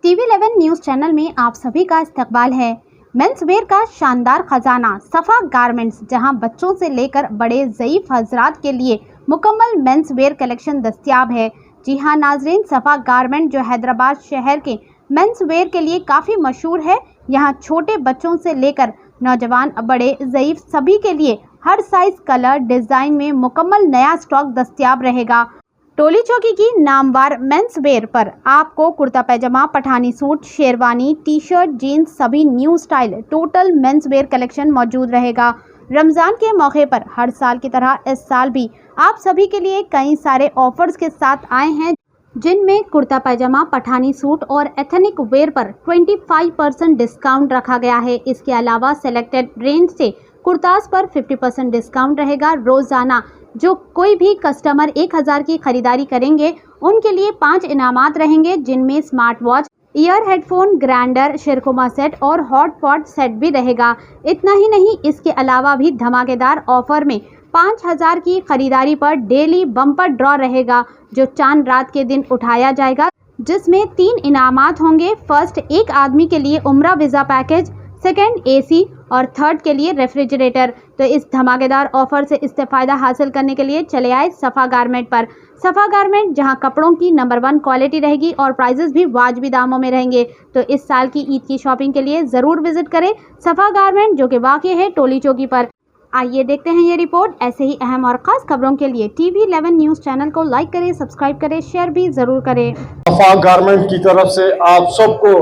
TV 11 news channel में आप सभी का इस्तकबाल है। मेंस वेयर का शानदार खजाना सफ़ा गारमेंट्स, जहां बच्चों से लेकर बड़े ज़ईफ़ हजरात के लिए मुकम्मल मेंस वेयर कलेक्शन दस्तयाब है। जी हां नाजरीन, सफ़ा गारमेंट जो हैदराबाद शहर के मेंस वेयर के लिए काफ़ी मशहूर है। यहां छोटे बच्चों से लेकर नौजवान बड़े ज़ईफ़ सभी के लिए हर साइज़, कलर, डिज़ाइन में मुकम्मल नया स्टॉक दस्तयाब रहेगा। टोली चौकी की नामवार मेंस वेयर पर आपको kurta pyjama, Pathani suit, sherwani, T shirt, jeans सभी new style total men's wear collection मौजूद रहेगा। रमज़ान के मौके पर हर साल की तरह इस साल भी आप सभी के लिए कई सारे ऑफर्स के साथ आए हैं, जिनमें कुर्ता पैजामा, पठानी सूट और एथनिक वेयर पर 25% डिस्काउंट रखा गया है। इसके अलावा सेलेक्टेड रेंज से कुर्तास पर 50% डिस्काउंट रहेगा। रोज़ाना जो कोई भी कस्टमर 1000 की खरीदारी करेंगे उनके लिए 5 इनामात रहेंगे, जिनमें smart watch, ear headphone, grinder, शिरकुमा सेट और हॉट पॉट सेट भी रहेगा। इतना ही नहीं, इसके अलावा भी धमाकेदार ऑफर में 5000 की खरीदारी पर डेली बम्पर ड्रॉ रहेगा, जो चांद रात के दिन उठाया जाएगा, जिसमें 3 इनामात होंगे। फर्स्ट, एक आदमी के लिए उम्रा वीज़ा पैकेज, सेकंड एसी और थर्ड के लिए रेफ्रिजरेटर। तो इस धमाकेदार ऑफर से इस्तेफायदा हासिल करने के लिए चले आए सफ़ा गारमेंट पर। सफ़ा गारमेंट जहां कपड़ों की नंबर 1 क्वालिटी रहेगी और प्राइजेस भी वाजिबी दामों में रहेंगे। तो इस साल की ईद की शॉपिंग के लिए ज़रूर विजिट करें सफ़ा गारमेंट, जो कि वाक़ है टोली चौकी पर। आइए देखते हैं ये रिपोर्ट। ऐसे ही अहम और ख़ास खबरों के लिए टीवी 11 न्यूज़ चैनल को लाइक करें, सब्सक्राइब करें, शेयर भी ज़रूर करें। सफ़ा गारमेंट की तरफ से आप सबको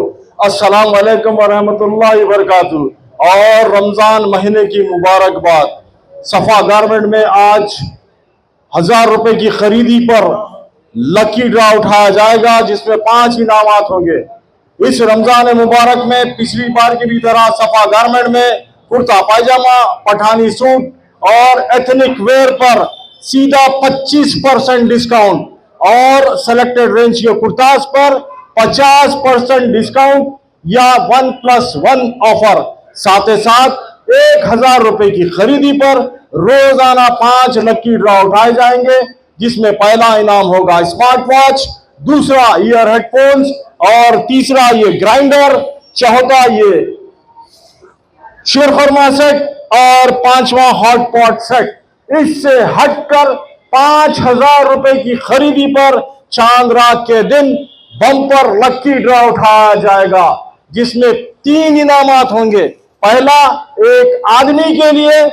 अस्सलाम वालेकुम व रहमतुल्लाहि व बरकातुहू और रमज़ान महीने की मुबारकबाद। सफ़ा गारमेंट में आज 1000 रुपए की खरीदी पर लकी ड्रा उठाया जाएगा, जिसमें 5 इनामात होंगे। इस रमज़ान मुबारक में पिछली बार की भी तरह सफ़ा गारमेंट में कुर्ता पायजामा, पठानी सूट और एथनिक वेयर पर सीधा 25% डिस्काउंट और सेलेक्टेड रेंज के कुर्तास पर 50% डिस्काउंट या 1+1 ऑफर। साथ ही साथ 1000 रुपए की खरीदी पर रोजाना 5 लकी ड्रॉ उठाए जाएंगे, जिसमें पहला इनाम होगा स्मार्ट वॉच, दूसरा ईयर हेडफोन्स और तीसरा ये ग्राइंडर, चौथा ये शिरखुरमा सेट और 5वां हॉट पॉट सेट। इससे हटकर 5000 रुपए की खरीदी पर चांद रात के दिन बम्पर लकी ड्रॉ उठाया जाएगा, जिसमें 3 इनामात होंगे। पहला, एक आदमी के लिए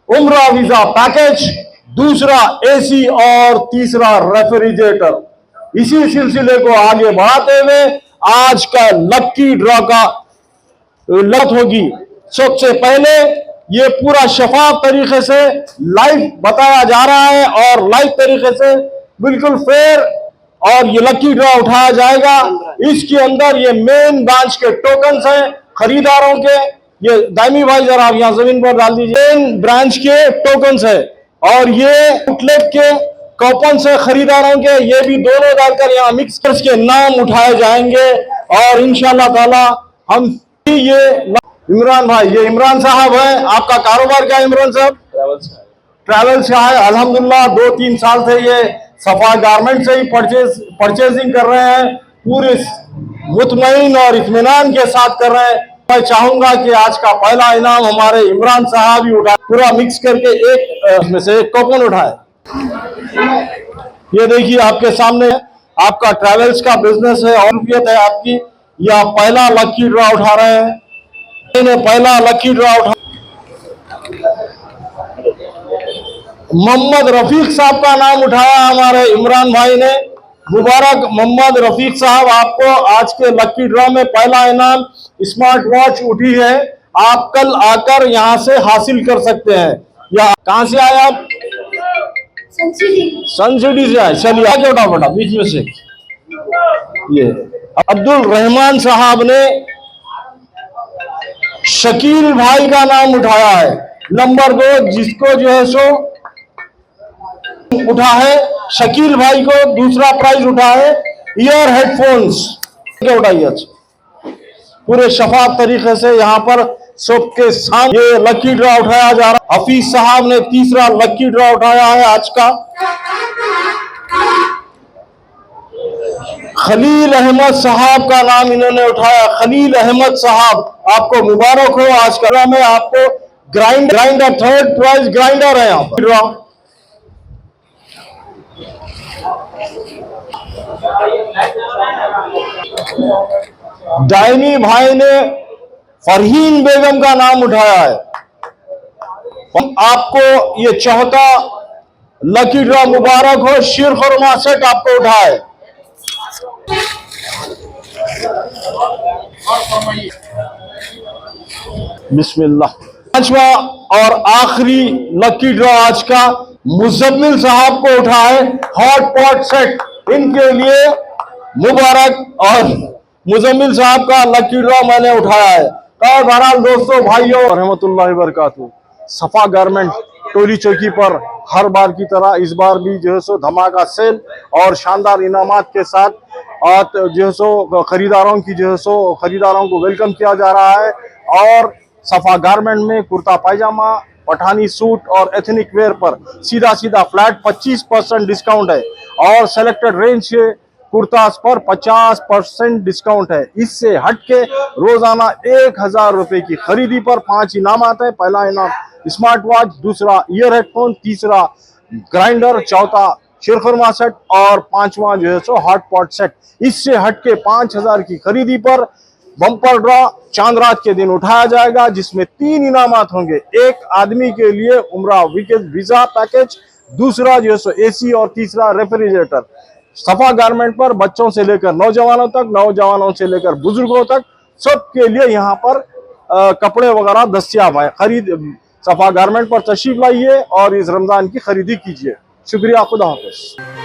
उम्रा वीजा पैकेज, दूसरा एसी और तीसरा रेफ्रिजरेटर। इसी सिलसिले को आगे बढ़ाते हुए आज का लकी ड्रॉ का लत होगी। सबसे पहले ये पूरा शफाफ तरीके से लाइव बताया जा रहा है और लाइव तरीके से बिल्कुल फेयर और ये लकी ड्रॉ उठाया जाएगा। इसके अंदर ये मेन ब्रांच के टोकन्स हैं खरीदारों के। ये दायमी भाई जरा आप यहाँ जमीन पर डाल दीजिए। मेन ब्रांच के टोकन्स है और ये आउटलेट के कूपन से खरीदारों के, ये भी दोनों डालकर यहाँ मिक्स के नाम उठाए जाएंगे और इंशाल्लाह ताला हम ये इमरान भाई, ये इमरान साहब है। आपका कारोबार क्या है इमरान साहब? ट्रैवल्स का है। अल्हम्दुलिल्लाह 2-3 साल से ये सफ़ा गारमेंट से ही परचेजिंग कर रहे हैं, पूरे मुतमईन और इत्मीनान के साथ कर रहे हैं। मैं चाहूंगा कि आज का पहला इनाम हमारे इमरान साहब ही उठाए, पूरा मिक्स करके एक में से एक कूपन उठाए। ये देखिए आपके सामने आपका ट्रैवल्स का बिजनेस है और रुपयत है आपकी। ये आप पहला लकी ड्रॉ उठा रहे हैं। पहला लकी ड्रॉ उठा मोहम्मद रफीक साहब का नाम उठाया हमारे इमरान भाई ने। मुबारक मोहम्मद रफीक साहब, आपको आज के लकी ड्रॉ में पहला इनाम स्मार्ट वॉच उठी है। आप कल आकर यहां से हासिल कर सकते हैं। या कहां से आए आप? सन सिटी से आए। चलिए आगे उठा बेटा बीच में से। ये अब्दुल रहमान साहब ने शकील भाई का नाम उठाया है। नंबर 2 जिसको जो है सो उठा है, शकील भाई को दूसरा प्राइज उठा है ईयर हेडफोन्स। उठाइए पूरे शफाफ तरीके से यहाँ पर सबके सामने ये लकी ड्रॉ उठाया जा रहा है। हफीज साहब ने तीसरा लकी ड्रॉ उठाया है आज का। खलील अहमद साहब का नाम इन्होंने उठाया। खलील अहमद साहब, आपको मुबारक हो। आज का में आपको ग्राइंडर 3rd प्राइज ग्राइंडर है यहाँ पर। डायनी भाई ने फरहीन बेगम का नाम उठाया है। आपको ये चौथा लकी ड्रॉ मुबारक हो। शीर खुरमा सेट आपको उठाए। बिस्मिल्लाह। पांचवा और आखिरी लकी ड्रॉ आज का मुजम्मिल साहब को उठाए हॉट पॉट सेट। इनके लिए मुबारक। और मुजम्मिल साहब का लकी ड्रॉ मैंने उठाया है। तो बहरहाल दोस्तों, भाइयों, रहमतुल्लाहि वबरकातुहू, सफा गारमेंट टोली चौकी पर हर बार की तरह इस बार भी जो है सो धमाका सेल और शानदार इनामात के साथ जो है सो खरीदारों को वेलकम किया जा रहा है। और सफा गारमेंट में कुर्ता पायजामा, पठानी सूट और एथनिक वेयर पर सीधा फ्लैट 25% डिस्काउंट है। और सेलेक्टेड रेंज के कुर्तास पर 50% डिस्काउंट है। इससे हटके रोजाना 1000 रुपए की खरीदी पर 5 इनाम आते हैं। पहला इनाम स्मार्ट वॉच, दूसरा ईयर हेडफोन, तीसरा ग्राइंडर, चौथा शीरखुरमा सेट और पांचवा जो है सो हॉट पॉट सेट। इससे हटके 5000 की खरीदी पर बम्पर ड्रॉ चांद रात के दिन उठाया जाएगा, जिसमें 3 इनामात होंगे। एक आदमी के लिए उम्रा वीजा पैकेज, दूसरा जो है सो एसी और तीसरा रेफ्रिजरेटर। सफा गारमेंट पर बच्चों से लेकर नौजवानों तक, नौजवानों से लेकर बुजुर्गों तक सबके लिए यहाँ पर कपड़े वगैरह दस्तियाब है। सफा गारमेंट पर तशरीफ लाइए और इस रमजान की खरीदी कीजिए। शुक्रिया, खुदा हाफिज।